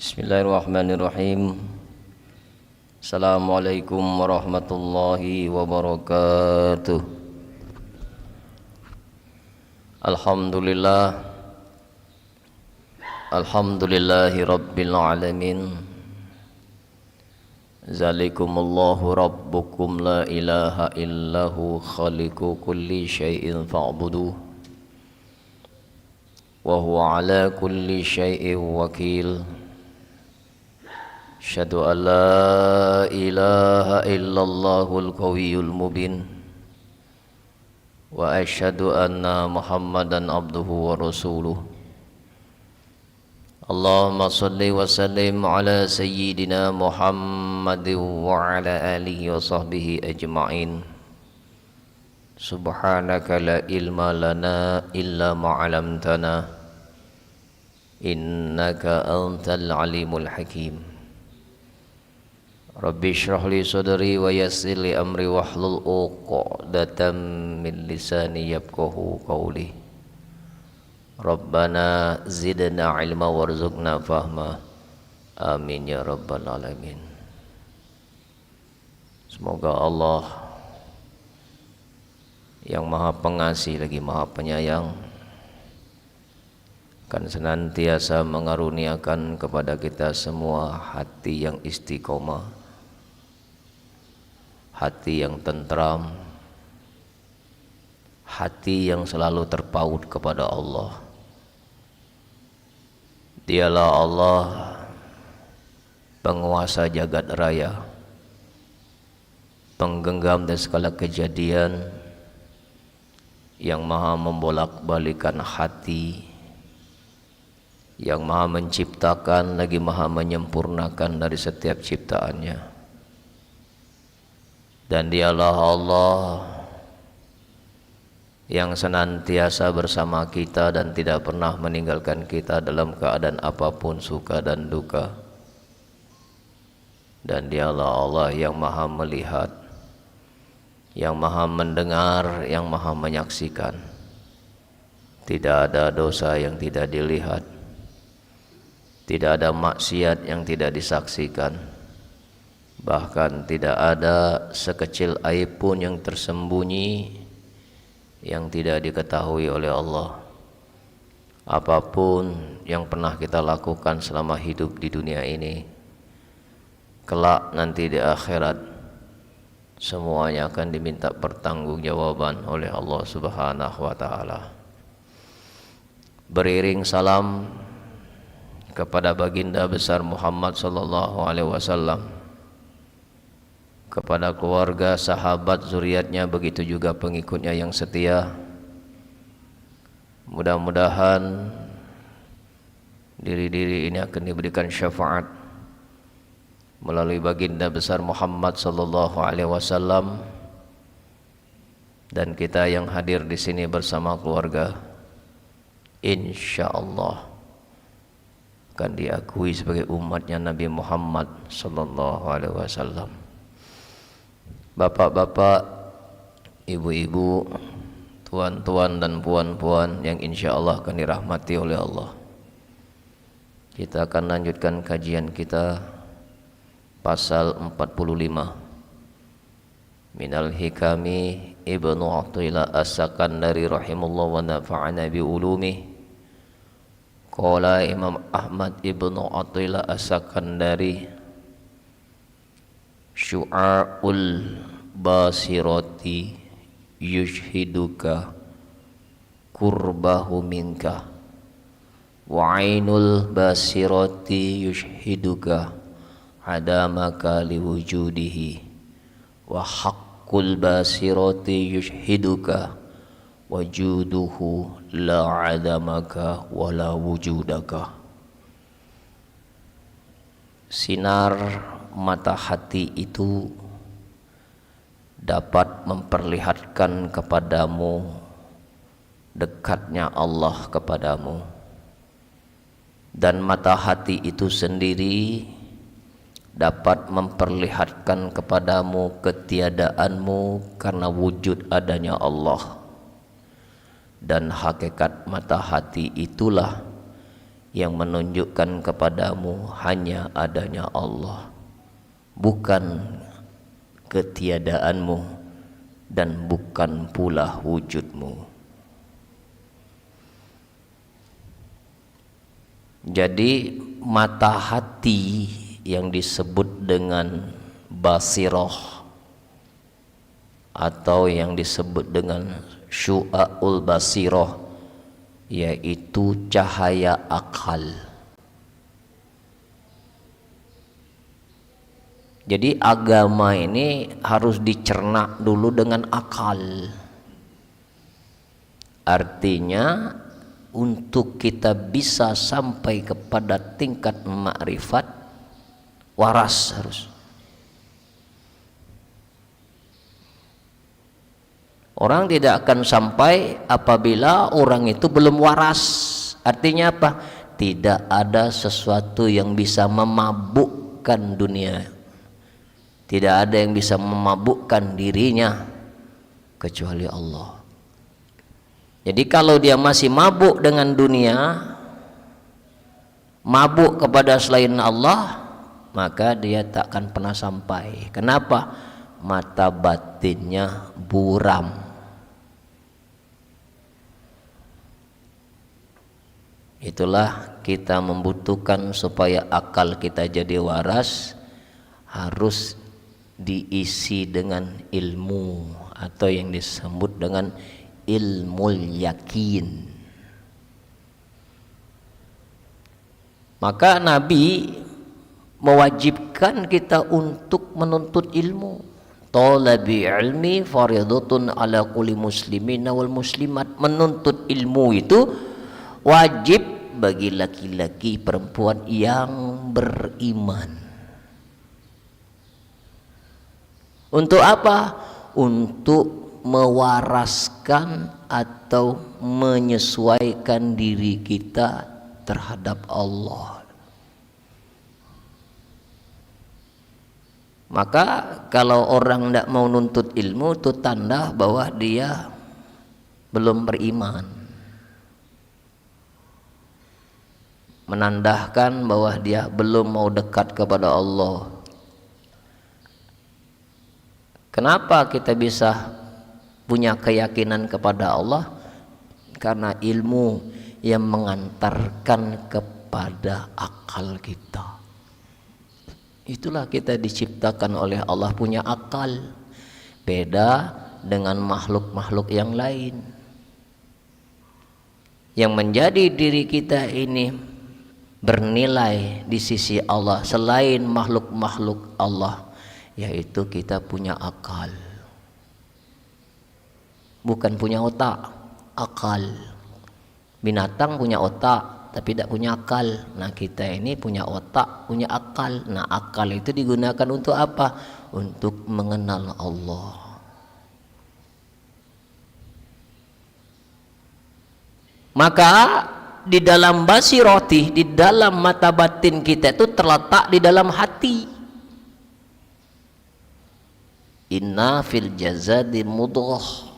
Bismillahirrahmanirrahim. Assalamualaikum warahmatullahi wabarakatuh. Alhamdulillah. Alhamdulillahi rabbil alamin. Zalikumullahu rabbukum la ilaha illahu khaliqu kulli syai'in fa'buduh. Wa huwa ala kulli syai'in wakil. Asyhadu an la ilaha illallahul qawiyyul mubin. Wa asyhadu anna Muhammadan abduhu wa rasuluh. Allahumma salli wa sallim ala sayyidina Muhammadin wa ala alihi wa sahbihi ajma'in. Subhanaka la ilma lana illa ma 'allamtana innaka antal alimul hakim. Rabbi shrah li sadri wa yassir li amri wahlul 'uqdatam min lisani yafqahu qawli. Rabbana zidna ilma warzuqna fahma. Amin ya rabbal alamin. Semoga Allah yang Maha Pengasih lagi Maha Penyayang akan senantiasa mengaruniakan kepada kita semua hati yang istiqomah, hati yang tentram, hati yang selalu terpaut kepada Allah. Dialah Allah, penguasa jagat raya, penggenggam dari segala kejadian, yang maha membolak-balikan hati, yang maha menciptakan lagi maha menyempurnakan dari setiap ciptaannya. Dan dialah Allah yang senantiasa bersama kita dan tidak pernah meninggalkan kita dalam keadaan apapun, suka dan duka. Dan dialah Allah yang maha melihat, yang maha mendengar, yang maha menyaksikan. Tidak ada dosa yang tidak dilihat, tidak ada maksiat yang tidak disaksikan, bahkan tidak ada sekecil aib pun yang tersembunyi yang tidak diketahui oleh Allah. Apapun yang pernah kita lakukan selama hidup di dunia ini, kelak nanti di akhirat semuanya akan diminta pertanggungjawaban oleh Allah Subhanahu wa taala. Beriring salam kepada baginda besar Muhammad sallallahu alaihi wasallam, kepada keluarga, sahabat, zuriatnya, begitu juga pengikutnya yang setia. Mudah-mudahan diri-diri ini akan diberikan syafaat melalui baginda besar Muhammad sallallahu alaihi wasallam, dan kita yang hadir di sini bersama keluarga insyaallah akan diakui sebagai umatnya Nabi Muhammad sallallahu alaihi wasallam. Bapak-bapak, ibu-ibu, tuan-tuan dan puan-puan yang insya Allah akan dirahmati oleh Allah, kita akan lanjutkan kajian kita pasal 45 Minal Hikami Ibnu Athaillah As-Sakandari rahimahullah wa nafa'ana bi ulumih. Qala Imam Ahmad Ibnu Athaillah As-Sakandari, syu'a'ul basirati yushhiduka kurbahu minka, wa ainul basirati yushhiduka adamaka liwujudihi, wa haqqul basirati yushhiduka wajuduhu la adamaka wa la wujudaka. Sinar mata hati itu dapat memperlihatkan kepadamu dekatnya Allah kepadamu, dan mata hati itu sendiri dapat memperlihatkan kepadamu ketiadaanmu karena wujud adanya Allah. Dan hakikat mata hati itulah yang menunjukkan kepadamu hanya adanya Allah, bukan ketiadaanmu dan bukan pula wujudmu. Jadi mata hati yang disebut dengan basirah atau yang disebut dengan syu'aul basirah, yaitu cahaya akal. Jadi agama ini harus dicerna dulu dengan akal. Artinya untuk kita bisa sampai kepada tingkat makrifat, waras harus. Orang tidak akan sampai apabila orang itu belum waras. Artinya apa? Tidak ada sesuatu yang bisa memabukkan dunia. Tidak ada yang bisa memabukkan dirinya kecuali Allah. Jadi kalau dia masih mabuk dengan dunia, mabuk kepada selain Allah, maka dia tak akan pernah sampai. Kenapa? Mata batinnya buram. Itulah kita membutuhkan supaya akal kita jadi waras, harus diisi dengan ilmu atau yang disebut dengan ilmul yakin. Maka Nabi mewajibkan kita untuk menuntut ilmu. Talabi ilmi fardhatun ala kulli muslimin wal muslimat. Menuntut ilmu itu wajib bagi laki-laki perempuan yang beriman. Untuk apa? Untuk mewaraskan atau menyesuaikan diri kita terhadap Allah. Maka kalau orang tidak mau nuntut ilmu, itu tanda bahwa dia belum beriman, menandakan bahwa dia belum mau dekat kepada Allah. Kenapa kita bisa punya keyakinan kepada Allah? Karena ilmu yang mengantarkan kepada akal kita. Itulah kita diciptakan oleh Allah punya akal, beda dengan makhluk-makhluk yang lain. Yang menjadi diri kita ini bernilai di sisi Allah selain makhluk-makhluk Allah, yaitu kita punya akal. Bukan punya otak, akal. Binatang punya otak tapi tidak punya akal. Nah, kita ini punya otak, punya akal. Nah, akal itu digunakan untuk apa? Untuk mengenal Allah. Maka di dalam basirati, di dalam mata batin kita itu terletak di dalam hati. Inna fil jazadi mudghah.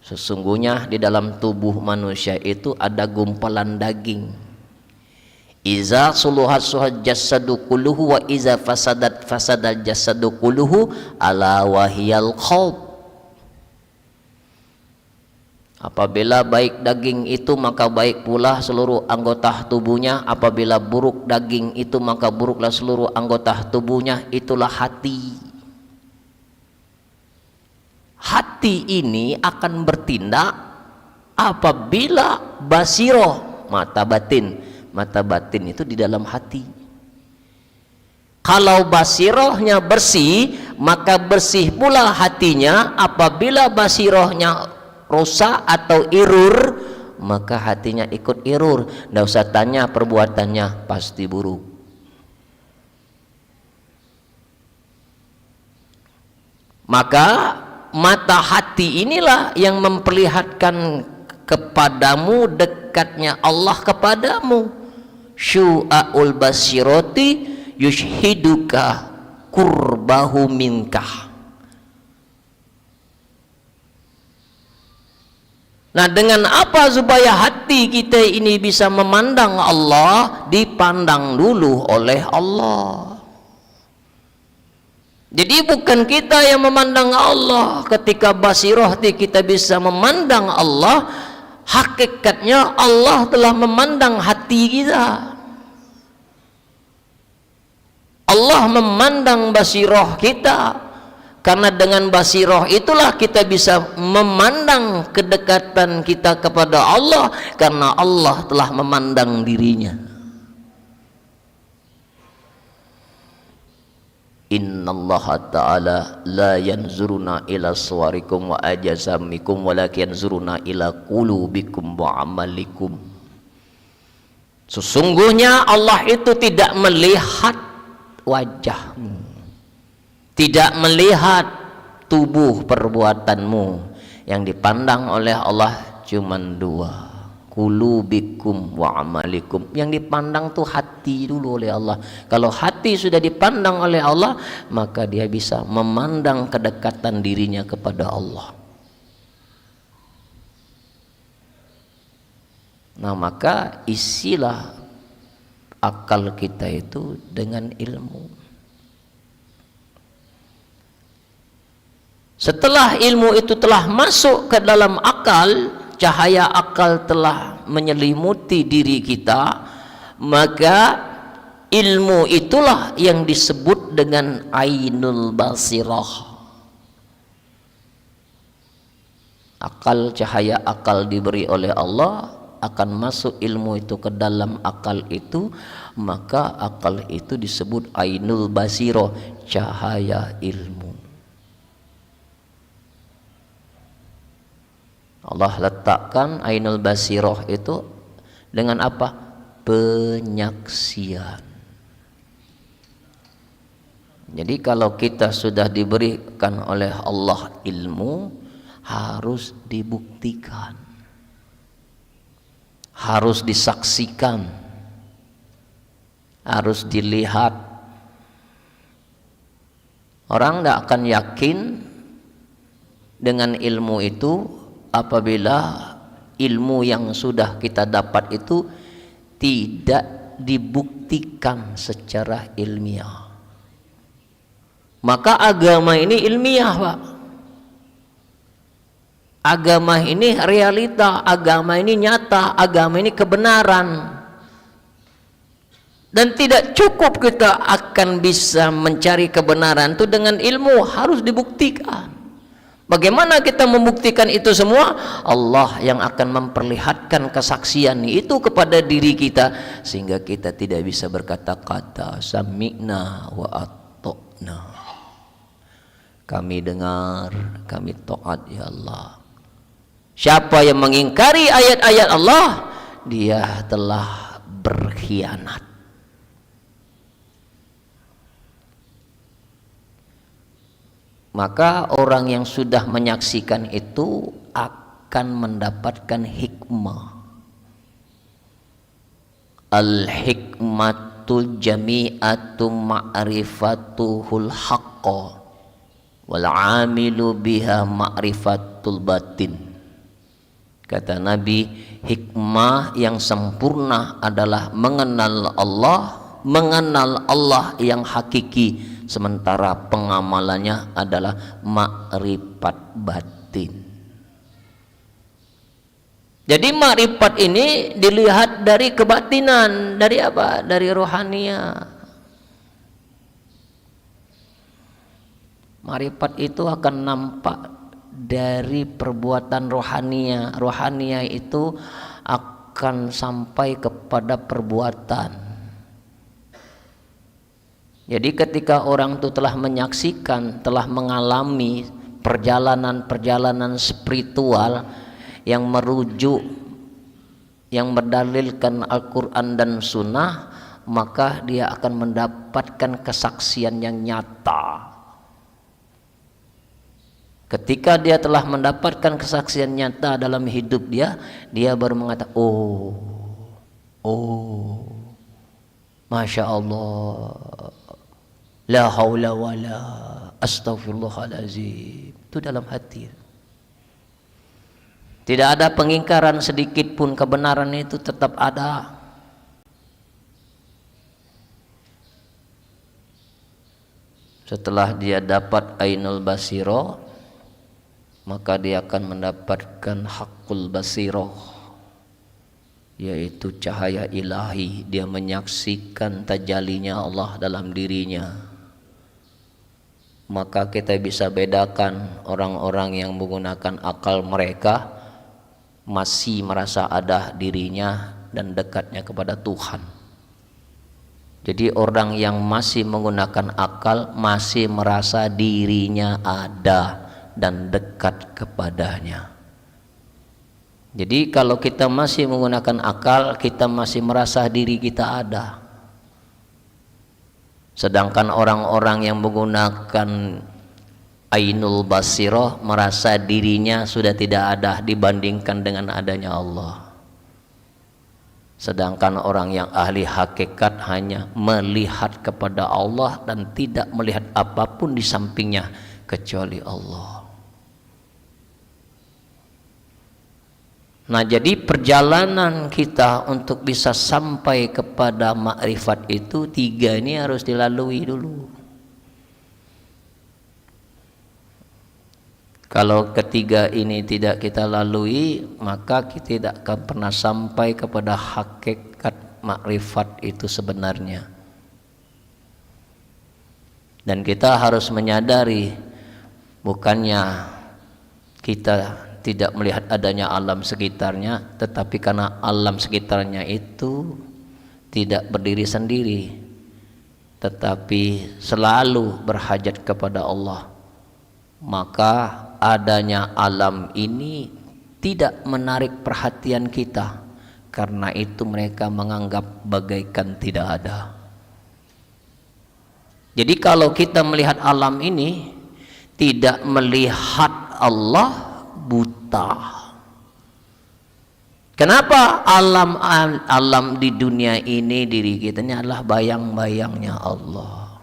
Sesungguhnya di dalam tubuh manusia itu ada gumpalan daging. Iza suluhat suhat jasadu kulluhu wa iza fasadat fasadal jasadu kulluhu ala wahiyal qalb. Apabila baik daging itu maka baik pula seluruh anggota tubuhnya. Apabila buruk daging itu maka buruklah seluruh anggota tubuhnya. Itulah hati. Hati ini akan bertindak apabila basiroh, mata batin. Mata batin itu di dalam hati. Kalau basirohnya bersih, maka bersih pula hatinya. Apabila basirohnya rusak atau irur, maka hatinya ikut irur. Tidak usah tanya perbuatannya, pasti buruk. Maka mata hati inilah yang memperlihatkan kepadamu dekatnya Allah kepadamu. Syu'aul basirati yushhiduka kurbahu minkah. Nah, dengan apa supaya hati kita ini bisa memandang Allah? Dipandang dulu oleh Allah. Jadi bukan kita yang memandang Allah. Ketika basirah kita bisa memandang Allah, hakikatnya Allah telah memandang hati kita. Allah memandang basirah kita. Karena dengan basirah itulah kita bisa memandang kedekatan kita kepada Allah, karena Allah telah memandang dirinya. Innallaha ta'ala la yanzuruna ila suwarikum wa ajsamikum walakin yanzuruna ila qulubikum wa amalikum. Sesungguhnya Allah itu tidak melihat wajahmu, tidak melihat tubuh perbuatanmu. Yang dipandang oleh Allah cuma dua, qulubikum wa amalikum. Yang dipandang tuh hati dulu oleh Allah. Kalau hati sudah dipandang oleh Allah, maka dia bisa memandang kedekatan dirinya kepada Allah. Nah, maka isilah akal kita itu dengan ilmu. Setelah ilmu itu telah masuk ke dalam akal, cahaya akal telah menyelimuti diri kita, maka ilmu itulah yang disebut dengan ainul basirah. Akal, cahaya akal diberi oleh Allah, akan masuk ilmu itu ke dalam akal itu, maka akal itu disebut ainul basirah, cahaya ilmu. Allah letakkan ainul basirah itu dengan apa? Penyaksian. Jadi kalau kita sudah diberikan oleh Allah ilmu, harus dibuktikan, harus disaksikan, harus dilihat. Orang tidak akan yakin dengan ilmu itu apabila ilmu yang sudah kita dapat itu tidak dibuktikan secara ilmiah. Maka agama ini ilmiah, Pak. Agama ini realita, agama ini nyata, agama ini kebenaran. Dan tidak cukup kita akan bisa mencari kebenaran itu dengan ilmu, harus dibuktikan. Bagaimana kita membuktikan itu semua? Allah yang akan memperlihatkan kesaksian itu kepada diri kita, sehingga kita tidak bisa berkata-kata sami'na wa ata'na. Kami dengar, kami taat ya Allah. Siapa yang mengingkari ayat-ayat Allah, dia telah berkhianat. Maka orang yang sudah menyaksikan itu akan mendapatkan hikmah. Al-hikmatu jami'atu ma'rifatuhul haqqa wal 'amilu biha ma'rifatul batin. Kata Nabi, hikmah yang sempurna adalah mengenal Allah yang hakiki, sementara pengamalannya adalah makrifat batin. Jadi makrifat ini dilihat dari kebatinan, dari apa? Dari rohania. Makrifat itu akan nampak dari perbuatan rohania. Rohania itu akan sampai kepada perbuatan. Jadi ketika orang itu telah menyaksikan, telah mengalami perjalanan-perjalanan spiritual yang merujuk, yang berdalilkan Al-Quran dan Sunnah, maka dia akan mendapatkan kesaksian yang nyata. Ketika dia telah mendapatkan kesaksian nyata dalam hidup dia, dia baru mengatakan, oh, Masya Allah, la haula wala astaghfirullahalazim. Itu dalam hati. Tidak ada pengingkaran sedikit pun, kebenaran itu tetap ada. Setelah dia dapat ainul basiro, maka dia akan mendapatkan hakul basiro, yaitu cahaya ilahi. Dia menyaksikan tajalinya Allah dalam dirinya. Maka kita bisa bedakan orang-orang yang menggunakan akal mereka masih merasa ada dirinya dan dekatnya kepada Tuhan. Jadi orang yang masih menggunakan akal masih merasa dirinya ada dan dekat kepadanya. Jadi kalau kita masih menggunakan akal, kita masih merasa diri kita ada. Sedangkan orang-orang yang menggunakan ainul basiroh merasa dirinya sudah tidak ada dibandingkan dengan adanya Allah. Sedangkan orang yang ahli hakikat hanya melihat kepada Allah dan tidak melihat apapun di sampingnya kecuali Allah. Nah, jadi perjalanan kita untuk bisa sampai kepada makrifat itu, tiga ini harus dilalui dulu. Kalau ketiga ini tidak kita lalui, maka kita tidak akan pernah sampai kepada hakikat makrifat itu sebenarnya. Dan kita harus menyadari, bukannya kita tidak melihat adanya alam sekitarnya, tetapi karena alam sekitarnya itu tidak berdiri sendiri, tetapi selalu berhajat kepada Allah. Maka adanya alam ini tidak menarik perhatian kita, karena itu mereka menganggap bagaikan tidak ada. Jadi kalau kita melihat alam ini tidak melihat Allah, buta. Kenapa alam di dunia ini, diri kita ini adalah bayang-bayangnya Allah.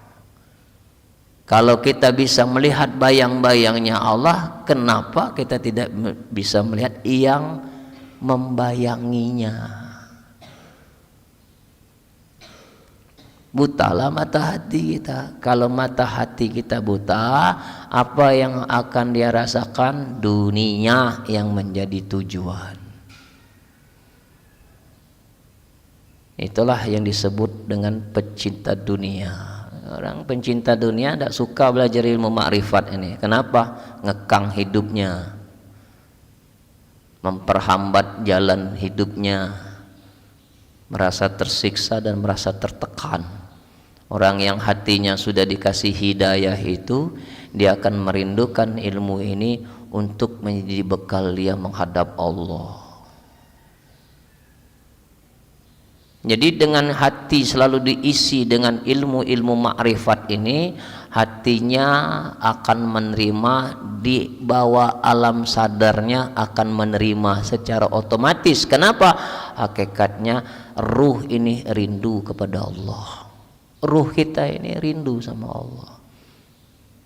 Kalau kita bisa melihat bayang-bayangnya Allah, kenapa kita tidak bisa melihat yang membayanginya? Butalah mata hati kita. Kalau mata hati kita buta, apa yang akan dia rasakan? Dunia yang menjadi tujuan. Itulah yang disebut dengan pecinta dunia. Orang pencinta dunia tidak suka belajar ilmu makrifat ini. Kenapa? Ngekang hidupnya, memperhambat jalan hidupnya, merasa tersiksa dan merasa tertekan. Orang yang hatinya sudah dikasih hidayah itu, dia akan merindukan ilmu ini untuk menjadi bekal dia menghadap Allah. Jadi dengan hati selalu diisi dengan ilmu-ilmu makrifat ini, hatinya akan menerima, di bawah alam sadarnya akan menerima secara otomatis. Kenapa? Hakikatnya ruh ini rindu kepada Allah. Ruh kita ini rindu sama Allah.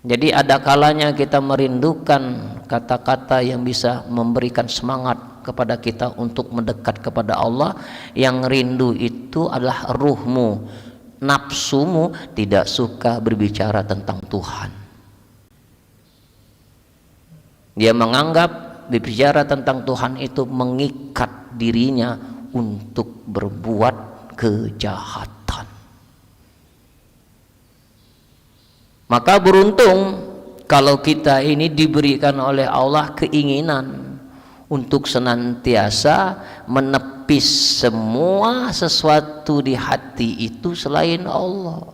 Jadi ada kalanya kita merindukan kata-kata yang bisa memberikan semangat kepada kita untuk mendekat kepada Allah. Yang rindu itu adalah ruhmu, nafsumu tidak suka berbicara tentang Tuhan. Dia menganggap berbicara tentang Tuhan itu mengikat dirinya untuk berbuat kejahatan. Maka beruntung kalau kita ini diberikan oleh Allah keinginan untuk senantiasa menepis semua sesuatu di hati itu selain Allah.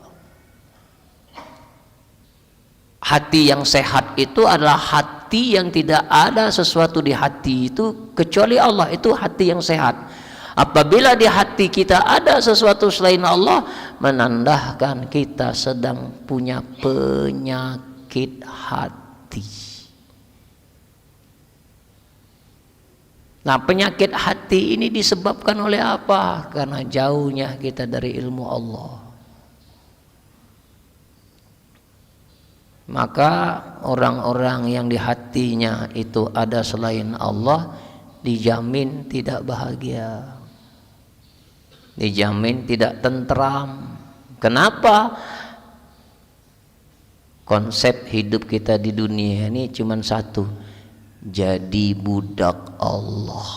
Hati yang sehat itu adalah hati yang tidak ada sesuatu di hati itu kecuali Allah. Itu hati yang sehat. Apabila di hati kita ada sesuatu selain Allah, menandakan kita sedang punya penyakit hati. Nah, penyakit hati ini disebabkan oleh apa? Karena jauhnya kita dari ilmu Allah. Maka orang-orang yang di hatinya itu ada selain Allah, dijamin tidak bahagia, dijamin tidak tentram. Kenapa? Konsep hidup kita di dunia ini cuma satu, jadi budak Allah,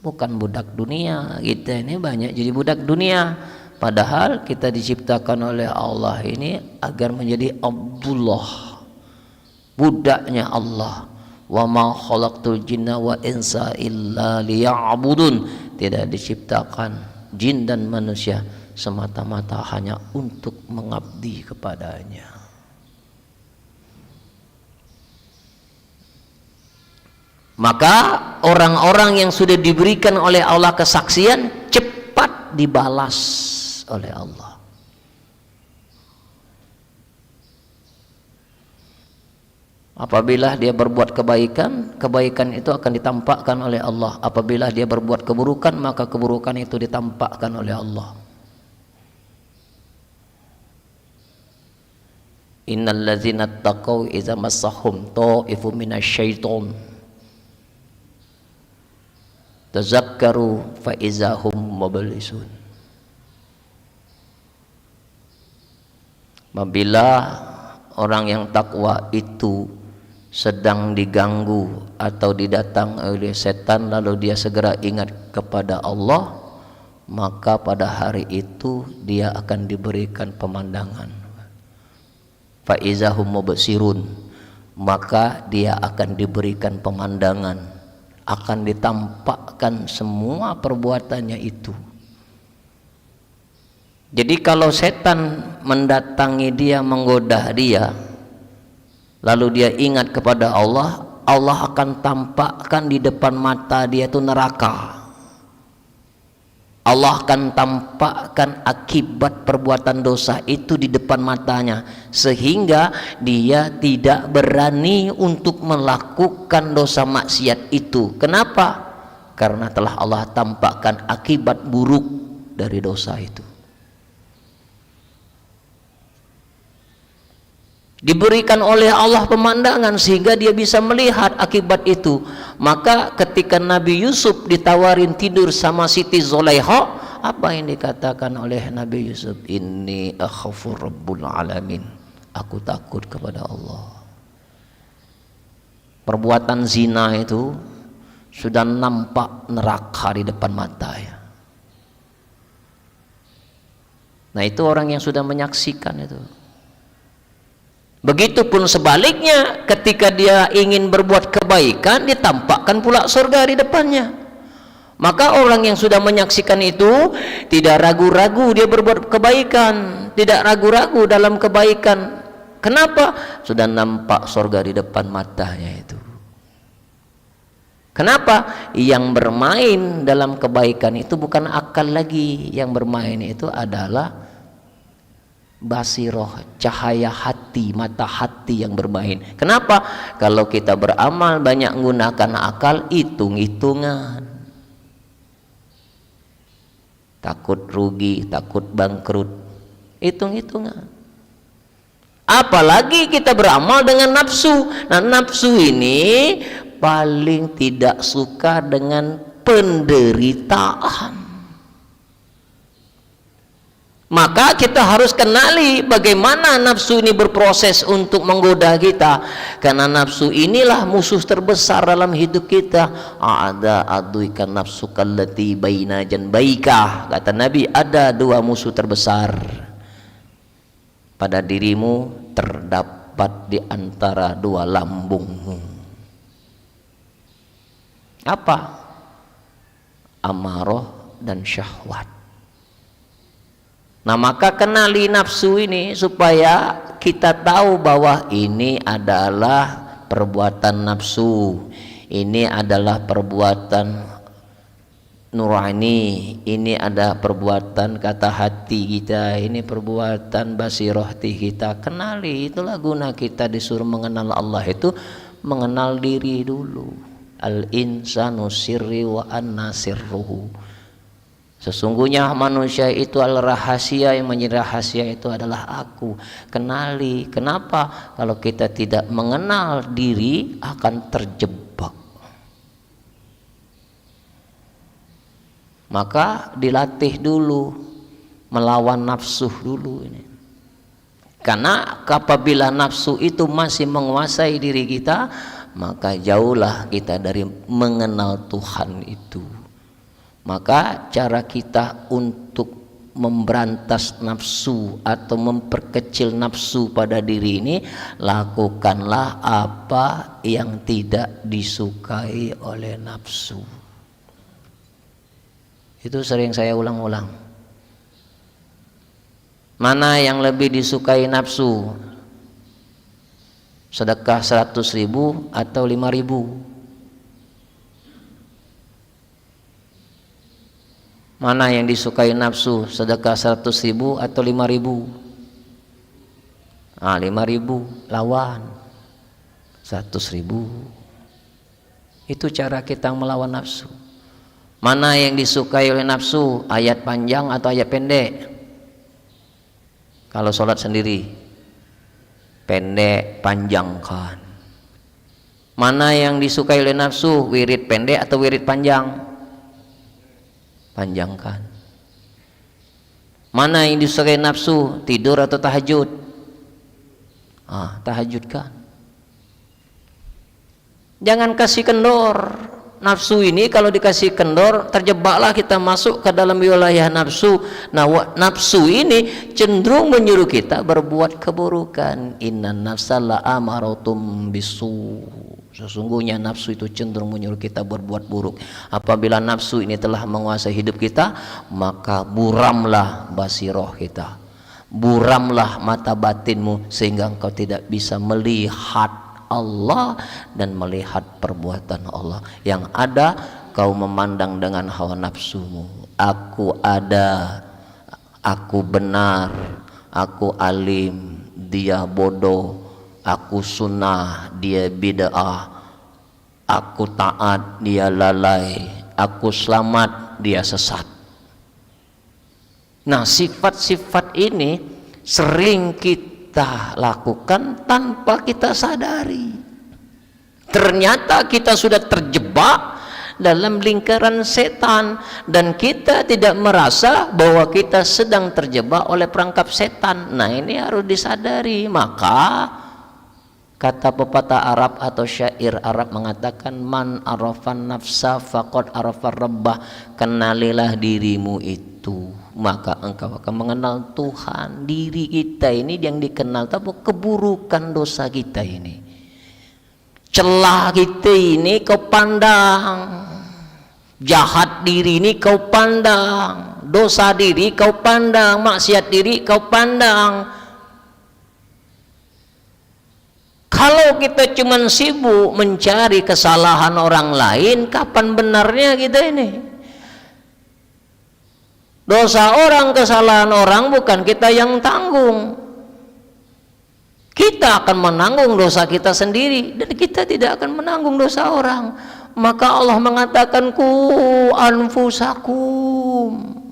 bukan budak dunia. Kita ini banyak jadi budak dunia, padahal kita diciptakan oleh Allah ini agar menjadi Abdullah, budaknya Allah. Wa ma khalaqtul jinna wa insa illa liya'budun. Tidak diciptakan jin dan manusia semata-mata hanya untuk mengabdi kepadanya. Maka orang-orang yang sudah diberikan oleh Allah kesaksian cepat dibalas oleh Allah. Apabila dia berbuat kebaikan, kebaikan itu akan ditampakkan oleh Allah. Apabila dia berbuat keburukan, maka keburukan itu ditampakkan oleh Allah. Innal ladzina taqaw idza massahum ta'ifun minasyaiton tazakkaru fa izahum mublisun. Apabila orang yang takwa itu sedang diganggu atau didatang oleh setan, lalu dia segera ingat kepada Allah, maka pada hari itu dia akan diberikan pemandangan. Fa izahum mubsirun, maka dia akan diberikan pemandangan, akan ditampakkan semua perbuatannya itu. Jadi kalau setan mendatangi dia, menggoda dia, lalu dia ingat kepada Allah, Allah akan tampakkan di depan mata dia itu neraka. Allah akan tampakkan akibat perbuatan dosa itu di depan matanya, sehingga dia tidak berani untuk melakukan dosa maksiat itu. Kenapa? Karena telah Allah tampakkan akibat buruk dari dosa itu. Diberikan oleh Allah pemandangan sehingga dia bisa melihat akibat itu. Maka ketika Nabi Yusuf ditawarin tidur sama Siti Zulaikha, apa yang dikatakan oleh Nabi Yusuf? Inni akhafu rabbul alamin, aku takut kepada Allah. Perbuatan zina itu sudah nampak neraka di depan mata ya. Nah, itu orang yang sudah menyaksikan itu. Begitupun sebaliknya, ketika dia ingin berbuat kebaikan, ditampakkan pula surga di depannya. Maka orang yang sudah menyaksikan itu tidak ragu-ragu dia berbuat kebaikan, tidak ragu-ragu dalam kebaikan. Kenapa? Sudah nampak surga di depan matanya itu. Kenapa? Yang bermain dalam kebaikan itu bukan akal lagi, yang bermain itu adalah basiroh, cahaya hati, mata hati yang bermain. Kenapa? Kalau kita beramal banyak menggunakan akal, hitung-hitungan, takut rugi, takut bangkrut, hitung-hitungan. Apalagi kita beramal dengan nafsu. Nah, nafsu ini paling tidak suka dengan penderitaan. Maka kita harus kenali bagaimana nafsu ini berproses untuk menggoda kita. Karena nafsu inilah musuh terbesar dalam hidup kita. Ada aduikan nafsu kallati baina janbaika. Kata Nabi, ada dua musuh terbesar pada dirimu, terdapat di antara dua lambungmu. Apa? Amarah dan syahwat. Nah, maka kenali nafsu ini supaya kita tahu bahwa ini adalah perbuatan nafsu, ini adalah perbuatan nurani, ini ada perbuatan kata hati kita, ini perbuatan basirahti kita. Kenali, itulah guna kita disuruh mengenal Allah itu, mengenal diri dulu. Al-insanu sirri wa anna sirruhu. Sesungguhnya manusia itu adalah rahasia, yang menjadi rahasia itu adalah aku. Kenali. Kenapa? Kalau kita tidak mengenal diri akan terjebak. Maka dilatih dulu melawan nafsu dulu ini. Karena apabila nafsu itu masih menguasai diri kita, maka jauhlah kita dari mengenal Tuhan itu. Maka cara kita untuk memberantas nafsu atau memperkecil nafsu pada diri ini, lakukanlah apa yang tidak disukai oleh nafsu. Itu sering saya ulang-ulang. Mana yang lebih disukai nafsu? Sedekah 100.000 atau 5.000? Mana yang disukai nafsu? Sedekah 100.000 atau 5.000? 5.000 lawan 100.000. Itu cara kita melawan nafsu. Mana yang disukai oleh nafsu? Ayat panjang atau ayat pendek? Kalau sholat sendiri, pendek, panjangkan. Mana yang disukai oleh nafsu? Wirid pendek atau wirid panjang? Panjangkan. Mana yang disukai nafsu? Tidur atau tahajud? Tahajudkan. Jangan kasih kendor. Nafsu ini kalau dikasih kendor, terjebaklah kita masuk ke dalam wilayah nafsu. Nah, nafsu ini cenderung menyuruh kita berbuat keburukan. Innan nafsa la'amaratum bisu. Sesungguhnya nafsu itu cenderung menyuruh kita berbuat buruk. Apabila nafsu ini telah menguasai hidup kita, maka buramlah basiroh kita, buramlah mata batinmu, sehingga engkau tidak bisa melihat Allah dan melihat perbuatan Allah. Yang ada kau memandang dengan hawa nafsumu. Aku ada, aku benar, aku alim, dia bodoh, aku sunnah, dia bid'ah, aku taat, dia lalai, aku selamat, dia sesat. Nah, sifat-sifat ini sering kita lakukan tanpa kita sadari. Ternyata kita sudah terjebak dalam lingkaran setan dan kita tidak merasa bahwa kita sedang terjebak oleh perangkap setan. Nah, ini harus disadari. Maka kata pepatah Arab atau syair Arab mengatakan, man arafan nafsa faqad arafar rabbah. Kenalilah dirimu itu, maka engkau akan mengenal Tuhan. Diri kita ini yang dikenal, tapi keburukan dosa kita ini, celah kita ini kau pandang, jahat diri ini kau pandang, dosa diri kau pandang, maksiat diri kau pandang. Kalau kita cuma sibuk mencari kesalahan orang lain, kapan benarnya kita ini? Dosa orang, kesalahan orang bukan kita yang tanggung. Kita akan menanggung dosa kita sendiri dan kita tidak akan menanggung dosa orang. Maka Allah mengatakan, ku anfusakum,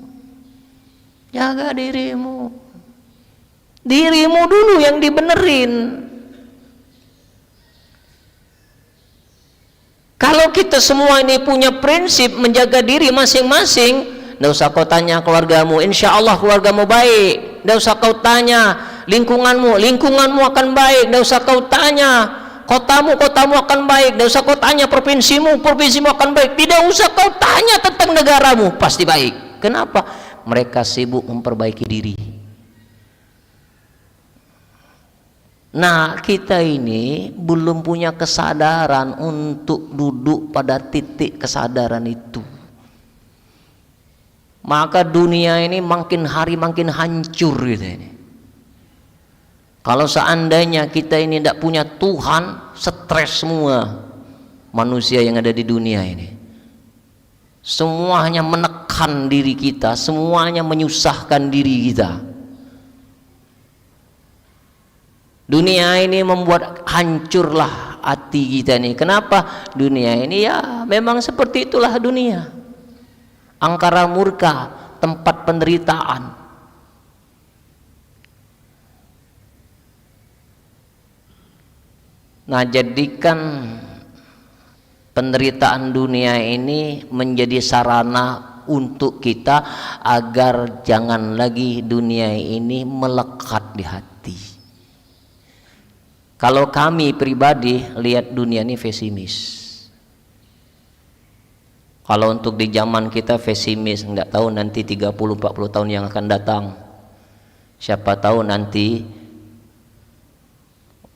jaga dirimu. Dirimu dulu yang dibenerin. Kalau kita semua ini punya prinsip menjaga diri masing-masing, tidak usah kau tanya keluargamu, insya Allah keluargamu baik. Tidak usah kau tanya lingkunganmu, lingkunganmu akan baik. Tidak usah kau tanya kotamu, kotamu akan baik. Tidak usah kau tanya provinsimu, provinsimu akan baik. Tidak usah kau tanya tentang negaramu, pasti baik. Kenapa? Mereka sibuk memperbaiki diri. Nah, kita ini belum punya kesadaran untuk duduk pada titik kesadaran itu. Maka dunia ini makin hari makin hancur gitu ini. Kalau seandainya kita ini tidak punya Tuhan, stres semua manusia yang ada di dunia ini. Semuanya menekan diri kita, semuanya menyusahkan diri kita. Dunia ini membuat hancurlah hati kita ini. Kenapa? Dunia ini ya memang seperti itulah dunia. Angkara murka, tempat penderitaan. Nah, jadikan penderitaan dunia ini menjadi sarana untuk kita agar jangan lagi dunia ini melekat di hati. Kalau kami pribadi lihat dunia ini pesimis. Kalau untuk di zaman kita pesimis, enggak tahu nanti 30-40 tahun yang akan datang. Siapa tahu nanti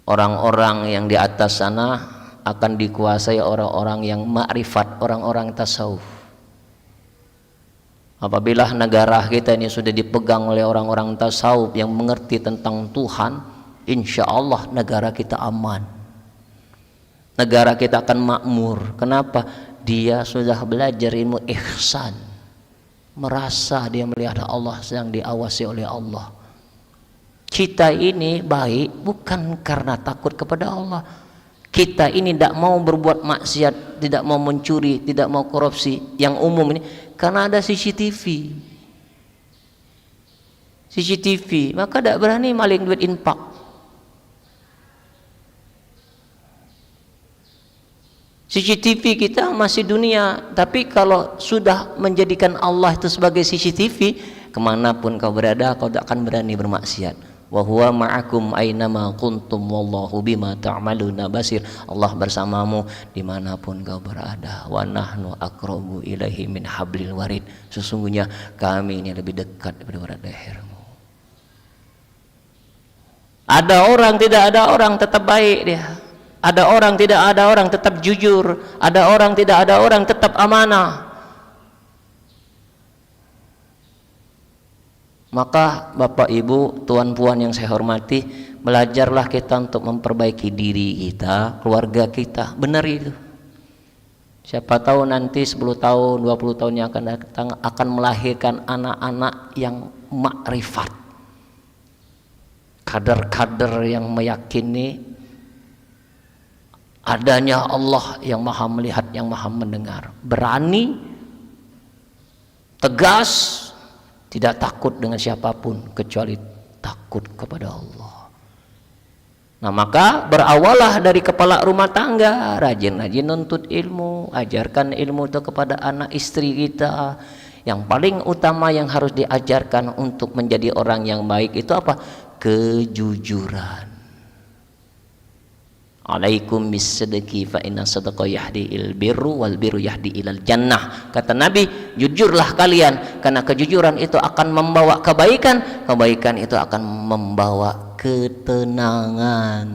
orang-orang yang di atas sana akan dikuasai orang-orang yang ma'rifat, orang-orang tasawuf. Apabila negara kita ini sudah dipegang oleh orang-orang tasawuf yang mengerti tentang Tuhan, insya Allah negara kita aman. Negara kita akan makmur. Kenapa? Dia sudah belajar ilmu ihsan, merasa dia melihat Allah sedang diawasi oleh Allah. Kita ini baik bukan karena takut kepada Allah. Kita ini tidak mau berbuat maksiat, tidak mau mencuri, tidak mau korupsi yang umum ini karena ada CCTV. CCTV, maka tidak berani maling duit infak. CCTV kita masih dunia, tapi kalau sudah menjadikan Allah itu sebagai CCTV, kemanapun kau berada, kau tak akan berani bermaksiat. Wa huwa ma'akum aynama kuntum wallahu bima ta'maluna basir. Allah bersamamu dimanapun kau berada. Wa nahnu aqrabu ilaihi min hablil warid. Sesungguhnya kami ini lebih dekat daripada lehermu. Ada orang, tidak ada orang, tetap baik dia. Ada orang, tidak ada orang, tetap jujur. Ada orang, tidak ada orang, tetap amanah. Maka Bapak Ibu, Tuan Puan yang saya hormati, belajarlah kita untuk memperbaiki diri kita, keluarga kita. Benar itu. Siapa tahu nanti 10 tahun, 20 tahun yang akan datang akan melahirkan anak-anak yang makrifat. Kader-kader yang meyakini adanya Allah yang maha melihat, yang maha mendengar. Berani, tegas, tidak takut dengan siapapun kecuali takut kepada Allah. Nah, maka berawallah dari kepala rumah tangga, rajin-rajin nuntut ilmu, ajarkan ilmu itu kepada anak istri kita. Yang paling utama yang harus diajarkan untuk menjadi orang yang baik itu apa? Kejujuran. Alaikum bisidqi fa inna sidqa yahdi il birru wal birru yahdi ilal jannah. Kata Nabi, jujurlah kalian karena kejujuran itu akan membawa kebaikan, kebaikan itu akan membawa ketenangan.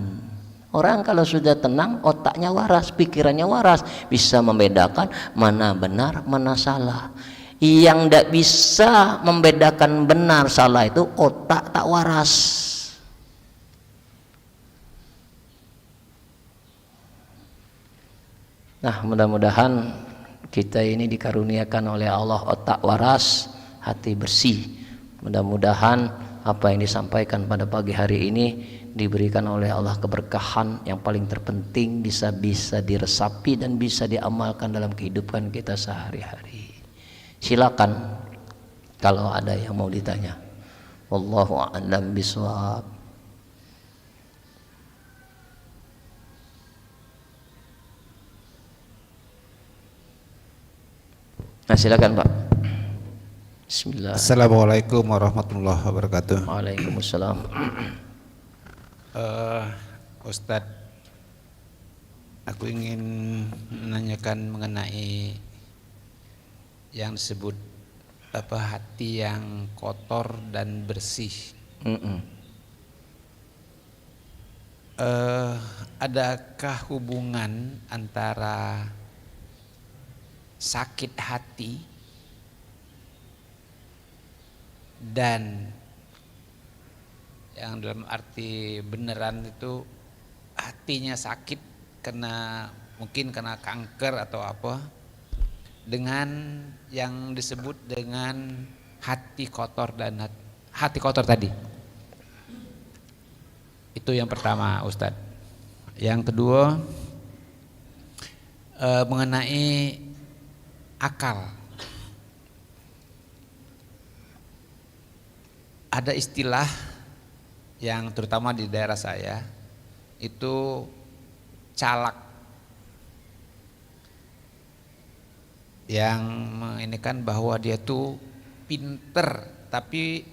Orang kalau sudah tenang, otaknya waras, pikirannya waras, bisa membedakan mana benar, mana salah. Yang tidak bisa membedakan benar salah itu otak tak waras. Nah, mudah-mudahan kita ini dikaruniakan oleh Allah otak waras, hati bersih. Mudah-mudahan apa yang disampaikan pada pagi hari ini diberikan oleh Allah keberkahan yang paling terpenting, bisa diresapi dan bisa diamalkan dalam kehidupan kita sehari-hari. Silakan kalau ada yang mau ditanya. Wallahu a'lam bishawab. Nah, silakan Pak. Bismillah. Assalamualaikum warahmatullahi wabarakatuh. Waalaikumsalam. Ustadz, aku ingin menanyakan mengenai yang disebut hati yang kotor dan bersih. Adakah hubungan antara sakit hati dan yang dalam arti beneran itu hatinya sakit mungkin kena kanker atau apa, dengan yang disebut dengan hati kotor dan hati kotor tadi? Itu yang pertama, Ustadz. Yang kedua, mengenai akal. Ada istilah yang terutama di daerah saya itu calak. yang ini kan bahwa dia tuh pinter tapi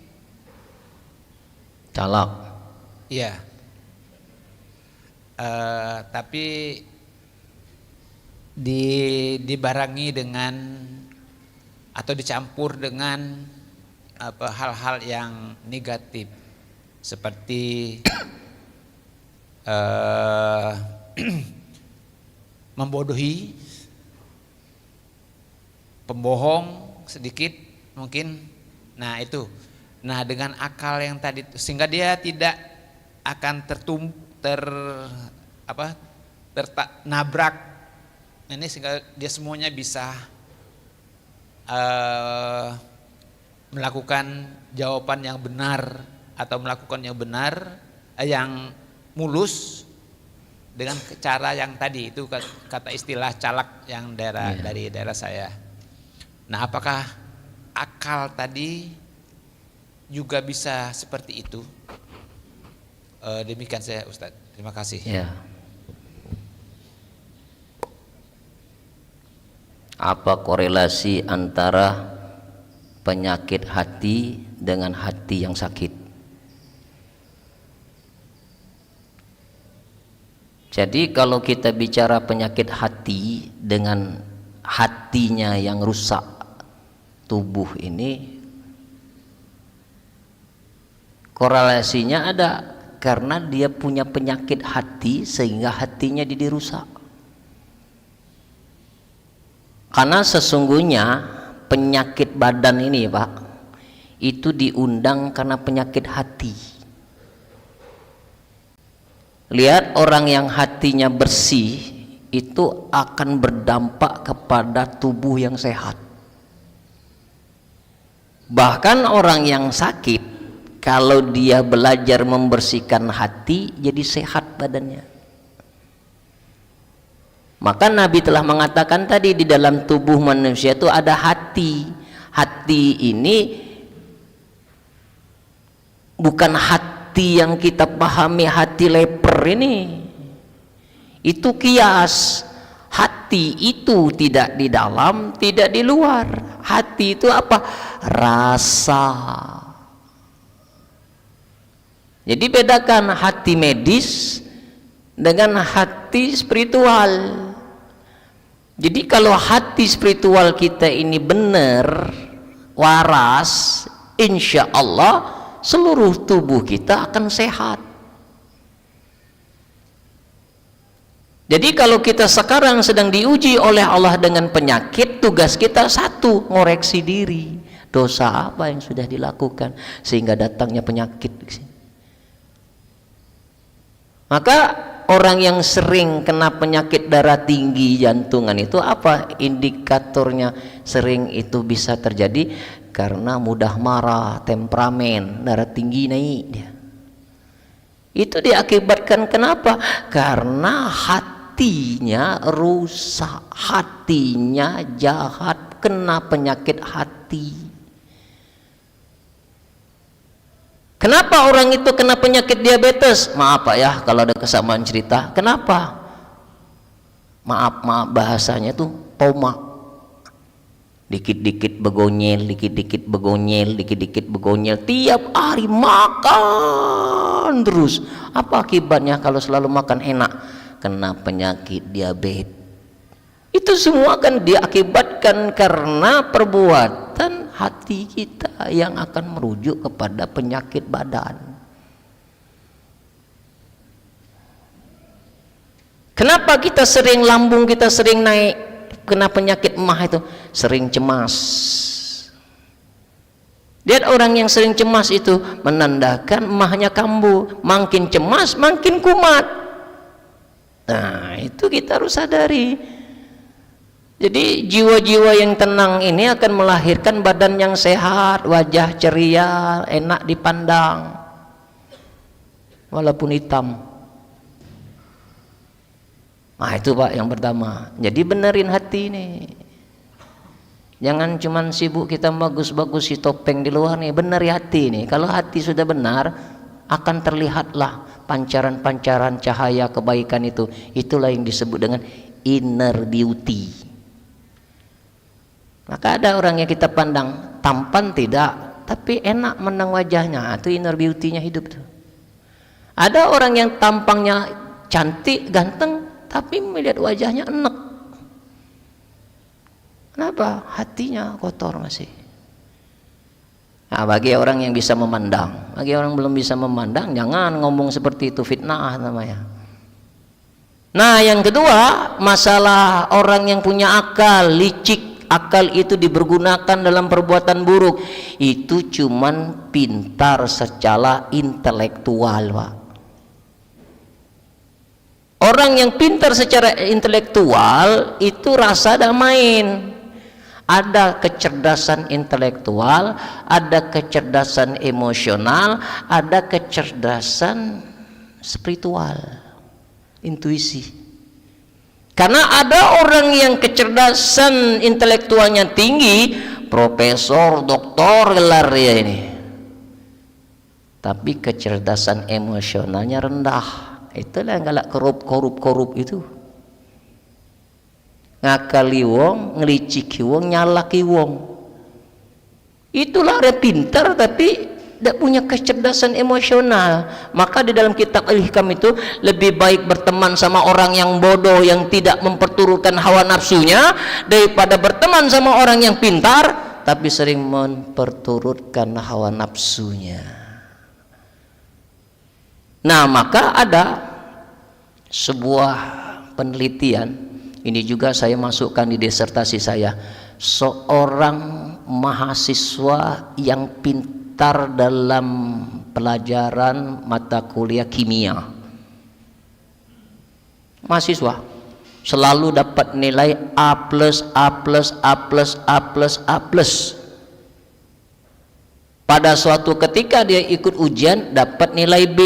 calak. ya tapi dibarengi dengan atau dicampur dengan hal-hal yang negatif seperti membodohi, pembohong sedikit mungkin. Nah itu, nah dengan akal yang tadi sehingga dia tidak akan nabrak ini, sehingga dia semuanya bisa melakukan jawaban yang benar atau melakukan yang benar yang mulus dengan cara yang tadi itu kata istilah calak yang dari daerah saya. Nah, apakah akal tadi juga bisa seperti itu? Demikian saya, Ustadz. Terima kasih. Ya. Apa korelasi antara penyakit hati dengan hati yang sakit? Jadi kalau kita bicara penyakit hati dengan hatinya yang rusak, tubuh ini korelasinya ada, karena dia punya penyakit hati sehingga hatinya jadi rusak. Karena sesungguhnya penyakit badan ini, Pak, itu diundang karena penyakit hati. Lihat orang yang hatinya bersih itu akan berdampak kepada tubuh yang sehat. Bahkan orang yang sakit, kalau dia belajar membersihkan hati, jadi sehat badannya. Maka Nabi telah mengatakan tadi, di dalam tubuh manusia itu ada hati. Hati ini bukan hati yang kita pahami hati leper ini. Itu kias. Hati itu tidak di dalam, tidak di luar. Hati itu apa? Rasa. Jadi bedakan hati medis dengan hati spiritual. Jadi kalau hati spiritual kita ini benar, waras, insya Allah seluruh tubuh kita akan sehat. Jadi kalau kita sekarang sedang diuji oleh Allah dengan penyakit, tugas kita satu, ngoreksi diri. Dosa apa yang sudah dilakukan sehingga datangnya penyakit. Maka orang yang sering kena penyakit darah tinggi, jantungan itu apa indikatornya sering itu bisa terjadi? Karena mudah marah, temperamen, darah tinggi naik dia. Itu diakibatkan kenapa? Karena hatinya rusak, hatinya jahat, kena penyakit hati. Kenapa orang itu kena penyakit diabetes? Maaf Pak ya kalau ada kesamaan cerita. Kenapa? Maaf bahasanya tuh tomak. Dikit-dikit begonyel, dikit-dikit begonyel, dikit-dikit begonyel. Tiap hari makan terus. Apa akibatnya kalau selalu makan enak? Kena penyakit diabetes. Itu semua kan diakibatkan karena perbuatan hati kita yang akan merujuk kepada penyakit badan. Kenapa kita sering lambung kita sering naik kena penyakit emah itu? Sering cemas. Lihat orang yang sering cemas itu menandakan emahnya kambuh. Makin cemas makin kumat. Nah itu kita harus sadari. Jadi jiwa-jiwa yang tenang ini akan melahirkan badan yang sehat, wajah ceria, enak dipandang, walaupun hitam. Nah itu Pak yang pertama. Jadi benerin hati ini. Jangan cuman sibuk kita bagus-bagus si topeng di luar nih, beneri hati nih. Kalau hati sudah benar, akan terlihatlah pancaran-pancaran cahaya kebaikan itu. Itulah yang disebut dengan inner beauty. Maka ada orang yang kita pandang tampan tidak, tapi enak menang wajahnya, itu inner beauty-nya hidup tuh. Ada orang yang tampangnya cantik, ganteng, tapi melihat wajahnya enek. Kenapa? Hatinya kotor masih. Nah, bagi orang yang bisa memandang, bagi orang belum bisa memandang, jangan ngomong seperti itu, fitnah namanya. Nah, yang kedua, masalah orang yang punya akal, licik. Akal itu dipergunakan dalam perbuatan buruk. Itu cuman pintar secara intelektual, Pak. Orang yang pintar secara intelektual itu rasa ada main. Ada kecerdasan intelektual, ada kecerdasan emosional, ada kecerdasan spiritual, intuisi. Karena ada orang yang kecerdasan intelektualnya tinggi, profesor, doktor gelar ya ini, tapi kecerdasan emosionalnya rendah. Itulah yang galak korup itu. Ngakali wong, ngeliciki wong, nyalaki wong. Itulah orang pintar tapi tidak punya kecerdasan emosional. Maka di dalam kitab Al-Hikam itu lebih baik berteman sama orang yang bodoh yang tidak memperturutkan hawa nafsunya daripada berteman sama orang yang pintar tapi sering memperturutkan hawa nafsunya. Nah, maka ada sebuah penelitian, ini juga saya masukkan di disertasi saya, seorang mahasiswa yang pintar dalam pelajaran mata kuliah kimia, mahasiswa selalu dapat nilai A+, pada suatu ketika dia ikut ujian dapat nilai B.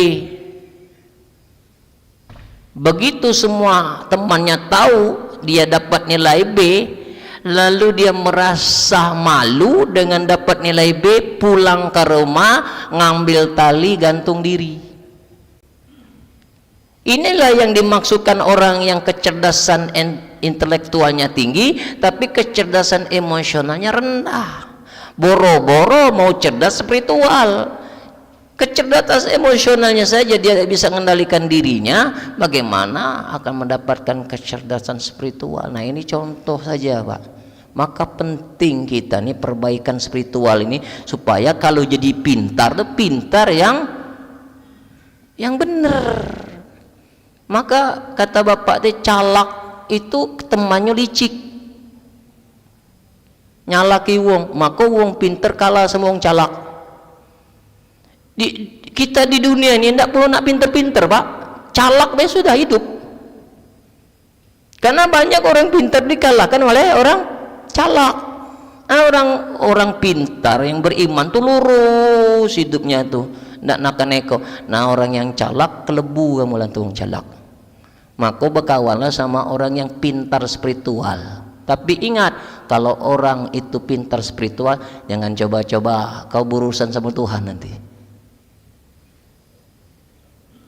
Begitu semua temannya tahu dia dapat nilai B, lalu dia merasa malu dengan dapat nilai B, pulang ke rumah ngambil tali gantung diri. Inilah yang dimaksudkan orang yang kecerdasan intelektualnya tinggi tapi kecerdasan emosionalnya rendah. Boro-boro mau cerdas spiritual, kecerdasan emosionalnya saja dia tidak bisa mengendalikan dirinya, bagaimana akan mendapatkan kecerdasan spiritual? Nah, ini contoh saja, Pak. Maka penting kita nih perbaikan spiritual ini supaya kalau jadi pintar tuh pintar yang benar. Maka kata bapak teh calak itu temannya licik, nyalaki wong, maka wong pintar kalah sama wong calak. Kita di dunia ini tidak perlu nak pinter-pinter, Pak. Calak dia sudah hidup. Karena banyak orang pintar dikalahkan oleh orang calak. Orang pintar yang beriman tuh lurus hidupnya tuh, tidak nakan-neko. Nah, orang yang calak kelebu kamu lantung calak. Maka berkawanlah sama orang yang pintar spiritual. Tapi ingat, kalau orang itu pintar spiritual, jangan coba-coba kau berurusan sama Tuhan nanti.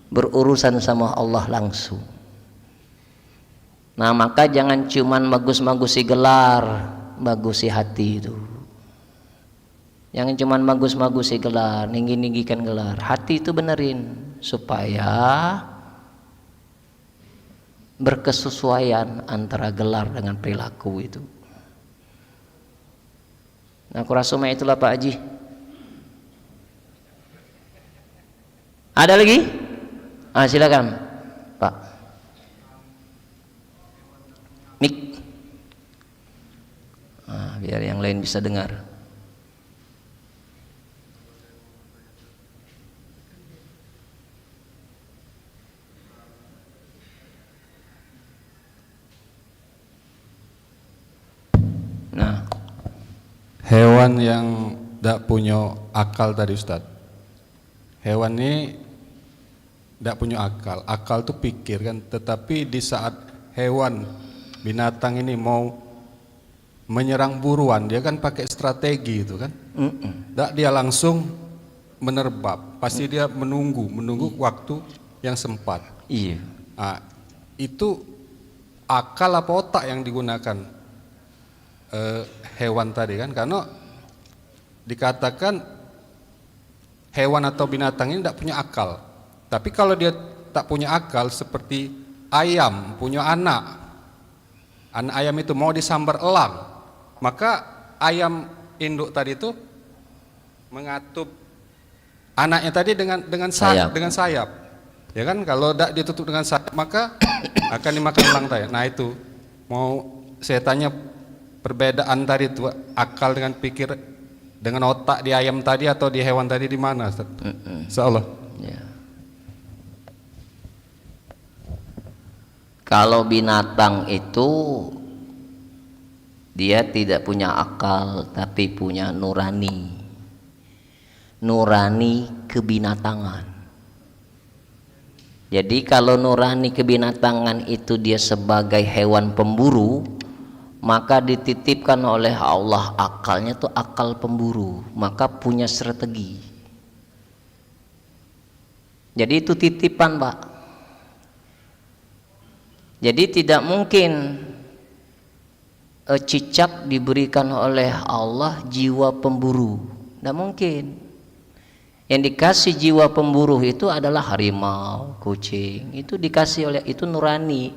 Berurusan sama Allah langsung. Nah, maka jangan cuman bagus-bagusi gelar, bagusi hati itu. Jangan cuman bagus-bagusi gelar, ninggi-ninggikan gelar. Hati itu benerin supaya berkesesuaian antara gelar dengan perilaku itu. Nah, aku rasa itulah Pak Haji. Ada lagi? Silakan Pak. Mik. Biar yang lain bisa dengar. Nah, hewan yang tidak punya akal tadi Ustadz. Hewan ini tidak punya akal. Akal itu pikir kan. Tetapi di saat hewan binatang ini mau menyerang buruan, dia kan pakai strategi itu kan. Tidak dia langsung menerbab. Pasti dia menunggu waktu yang sempat. Iya. Nah, itu akal apa otak yang digunakan? hewan tadi kan, karena dikatakan hewan atau binatang ini tidak punya akal. Tapi kalau dia tak punya akal, seperti ayam punya anak ayam itu mau disambar elang, maka ayam induk tadi itu mengatup anaknya tadi dengan sayap. Ya kan, kalau tidak ditutup dengan sayap maka akan dimakan elang tadi. Nah itu mau saya tanya, perbedaan tadi itu akal dengan pikir dengan otak di ayam tadi atau di hewan tadi di mana, Ustaz? Insyaallah. Ya. Kalau binatang itu dia tidak punya akal tapi punya nurani kebinatangan. Jadi kalau nurani kebinatangan itu dia sebagai hewan pemburu, maka dititipkan oleh Allah akalnya itu akal pemburu, maka punya strategi. Jadi itu titipan, Pak. Jadi tidak mungkin cicak diberikan oleh Allah jiwa pemburu, tidak mungkin. Yang dikasih jiwa pemburu itu adalah harimau, kucing, itu dikasih oleh, itu nurani.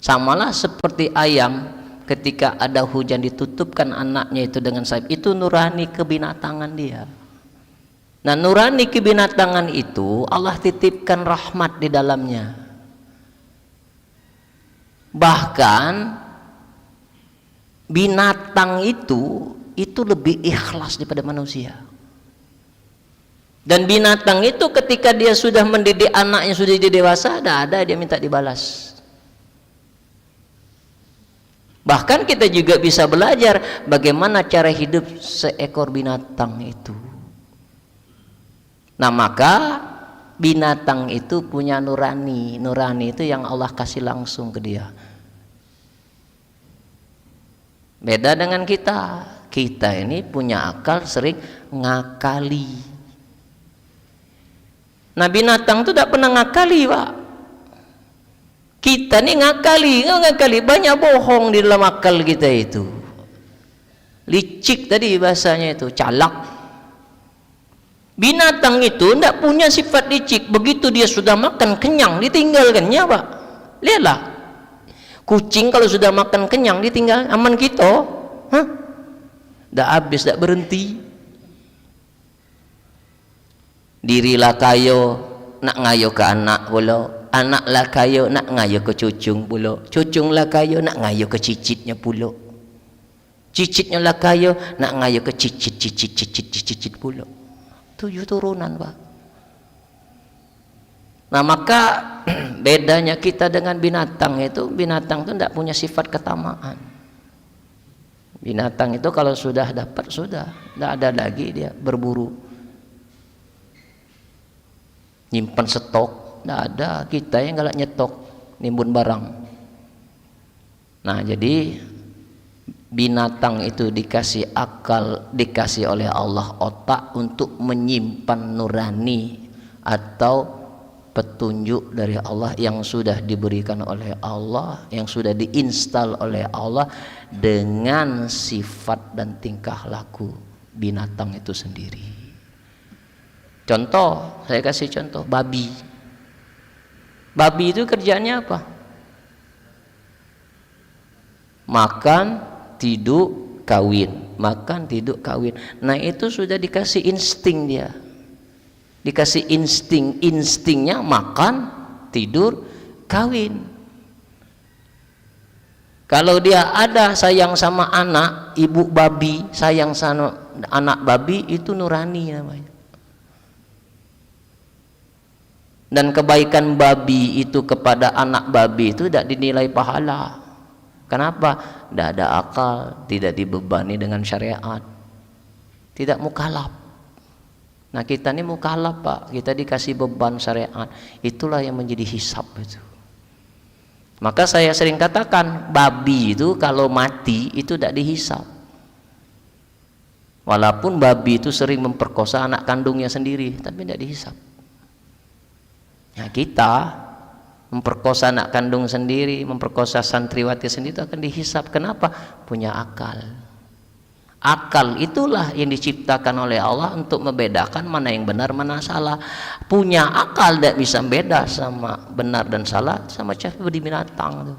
Samalah seperti ayam, ketika ada hujan ditutupkan anaknya itu dengan sayap, itu nurani kebinatangan dia. Nah, nurani kebinatangan itu Allah titipkan rahmat di dalamnya. Bahkan binatang itu lebih ikhlas daripada manusia. Dan binatang itu ketika dia sudah mendidik anaknya, sudah jadi dewasa, tidak ada dia minta dibalas. Bahkan kita juga bisa belajar bagaimana cara hidup seekor binatang itu. Nah, maka binatang itu punya nurani. Nurani itu yang Allah kasih langsung ke dia. Beda dengan kita. Kita ini punya akal, sering ngakali. Nah, binatang itu tidak pernah ngakali, Pak. Kita nih ngakali, banyak bohong di dalam akal kita itu. Licik tadi bahasanya itu, calak. Binatang itu tidak punya sifat licik. Begitu dia sudah makan kenyang, ditinggalkannya, Pak. Lihatlah, kucing kalau sudah makan kenyang ditinggal, aman kita, tidak habis, tidak berhenti. Dirilah kayo nak ngayo ke anak pula, anaklah kayo nak ngayo ke cucung pula, cucunglah kayo nak ngayo ke cicitnya pula, cicitnya lah kayo nak ngayo ke cicit pula. 7 turunan, Pak. Nah, maka bedanya kita dengan binatang itu tidak punya sifat ketamaan. Binatang itu kalau sudah dapat, sudah tidak ada lagi dia berburu, nyimpan stok, tidak ada. Kita yang galak nyetok, nimbun barang. Nah, jadi binatang itu dikasih akal, dikasih oleh Allah otak untuk menyimpan nurani atau petunjuk dari Allah yang sudah diberikan oleh Allah, yang sudah diinstal oleh Allah dengan sifat dan tingkah laku binatang itu sendiri. Contoh, saya kasih contoh, babi. Babi itu kerjanya apa? Makan, tidur, kawin. Makan, tidur, kawin. Nah, itu sudah dikasih insting dia. Dikasih instingnya makan, tidur, kawin. Kalau dia ada sayang sama anak, ibu babi sayang sama anak babi, itu nurani namanya. Dan kebaikan babi itu kepada anak babi itu tidak dinilai pahala. Kenapa? Tidak ada akal, tidak dibebani dengan syariat, tidak mukalaf. Nah, kita ini mukalaf, Pak. Kita dikasih beban syariat. Itulah yang menjadi hisab itu. Maka saya sering katakan, babi itu kalau mati itu tidak dihisab. Walaupun babi itu sering memperkosa anak kandungnya sendiri, tapi tidak dihisab. Nah, kita memperkosa anak kandung sendiri, memperkosa santriwati sendiri itu akan dihisap. Kenapa? Punya akal. Akal itulah yang diciptakan oleh Allah untuk membedakan mana yang benar, mana salah. Punya akal tidak bisa beda sama benar dan salah, sama seperti binatang tuh.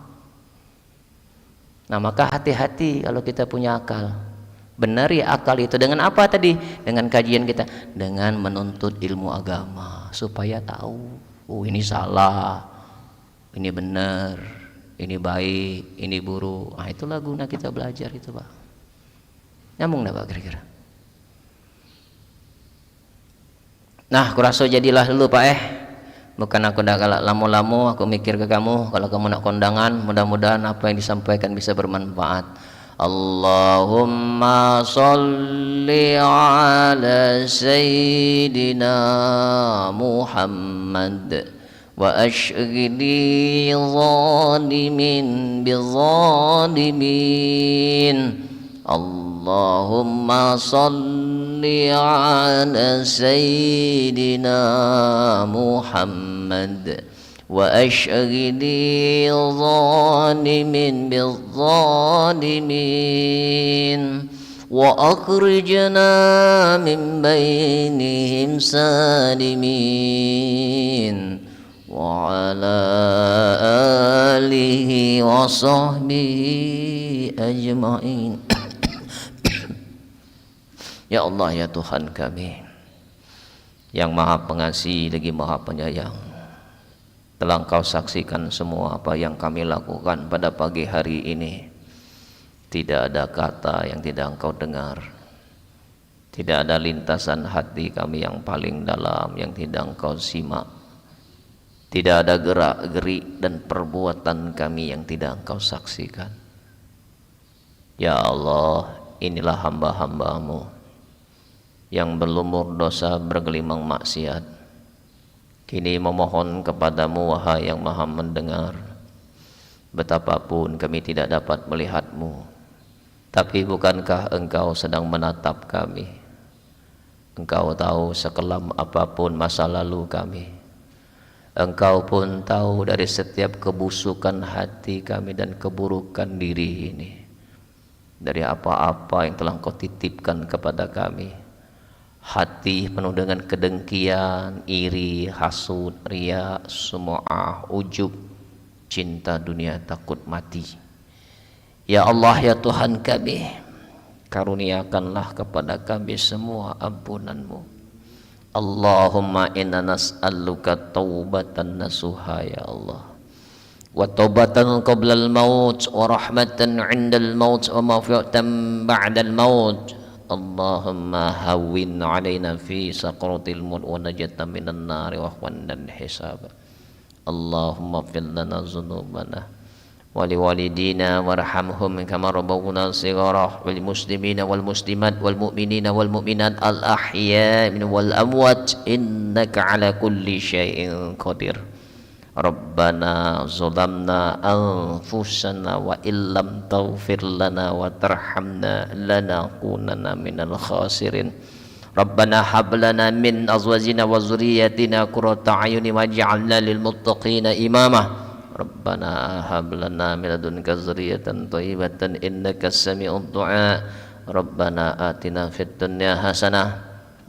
Nah, maka hati-hati kalau kita punya akal. Benar ya akal itu dengan apa tadi? Dengan kajian kita, dengan menuntut ilmu agama supaya tahu, oh ini salah, ini benar, ini baik, ini buruk. Nah, itulah guna kita belajar itu, Pak. Nyambung enggak, Pak, kira-kira? Nah, kurasa jadilah dulu, Pak. Bukan aku dah galak lamu-lamu, aku mikir ke kamu kalau kamu nak kondangan, mudah-mudahan apa yang disampaikan bisa bermanfaat. Allahumma salli ala sayyidina Muhammad wa ashghili zalimin bizalimin. Allahumma salli ala sayyidina Muhammad wa ashghili zalimin bizzalimin wa akhrijna min bainihim salimin wa ala alihi wa sahbihi ajma'in. Ya Allah, ya Tuhan kami yang Maha Pengasih lagi Maha Penyayang, telah Engkau saksikan semua apa yang kami lakukan pada pagi hari ini. Tidak ada kata yang tidak Engkau dengar, tidak ada lintasan hati kami yang paling dalam yang tidak Engkau simak, tidak ada gerak-gerik dan perbuatan kami yang tidak Engkau saksikan. Ya Allah, inilah hamba-hamba-Mu yang berlumur dosa, bergelimang maksiat. Kini memohon kepadamu, wahai yang maha mendengar, betapapun kami tidak dapat melihatmu, tapi bukankah Engkau sedang menatap kami? Engkau tahu sekelam apapun masa lalu kami. Engkau pun tahu dari setiap kebusukan hati kami dan keburukan diri ini, dari apa-apa yang telah Engkau titipkan kepada kami. Hati penuh dengan kedengkian, iri, hasud, riya, sumu'ah, ujub, cinta dunia, takut mati. Ya Allah, ya Tuhan kami, karuniakanlah kepada kami semua ampunan-Mu. Allahumma inna nas'aluka taubatan nasuha, ya Allah, wa taubatan qablal maut, wa rahmatan indal maut, wa maghfiratan ba'dal maut. Allahumma hawwin alaina fi saqratil maut wa najatan minan nari wa khwandan hisab. Allahumma fir lana dzunubana wa liwalidina warhamhum kama rabbawna shighara, wal muslimina wal muslimat wal mu'minina wal mu'minat al ahya'i wal amwat, innaka ala kulli syai'in qadir. Rabbana zalamna anfusana wa illam taghfir lana wa tarhamna lanakunanna minal khasirin. Rabbana hab lana min azwajina wa dzurriyyatina qurrata a'yunin waj'alna lil muttaqina imama. Rabbana hab lana min ladunka dzurriyyatan thayyibatan innaka sami'ud du'a. Rabbana atina fid dunya hasanah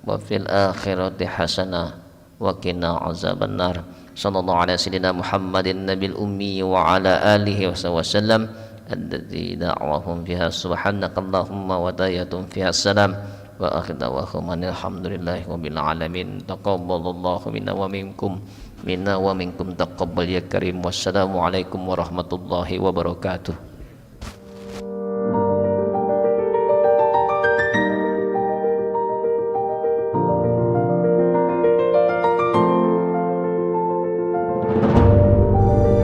wa fil akhirati hasanah wa qina azabannar. Sallallahu ala sayyidina Muhammadin nabil ummi wa ala alihi wa sallam alladzi da'wahum fiha subhanakallahumma wa tahiyyatuhum fiha salam wa akhiru da'wahum alhamdulillahi rabbil alamin. Taqabbalallahu minna wa minkum taqabbal ya karim. Wassalamu alaikum warahmatullahi wabarakatuh.